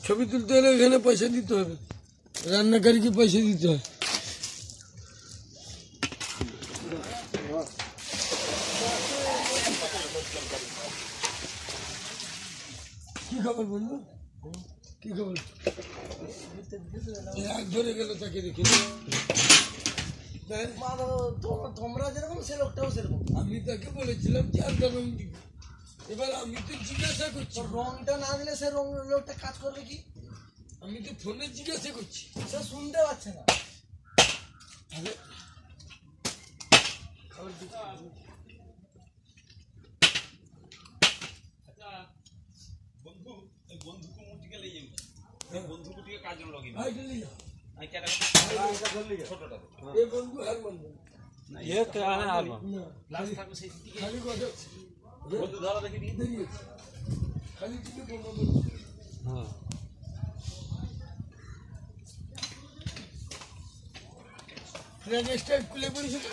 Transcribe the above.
ছবি তুলতে হলে এখানে পয়সা দিতে হবে, রান্নাকারীকে পয়সা দিতে হয়। কি খবর বন্ধু, কি খবর? ধরে গেল তাকে দেখে। তোমরা যেরকম সে লোকটাও সেরকম। আমি তাকে বলেছিলাম 4টা রং দিবি, এবার আমি তো জিজ্ঞাসা করছি রংটা না দিলে সে লোকটা কাজ করবে কি? আমি তো ফোনে জিজ্ঞাসা করছি, সে শুনতে পাচ্ছে না। খুলে পড়েছিল।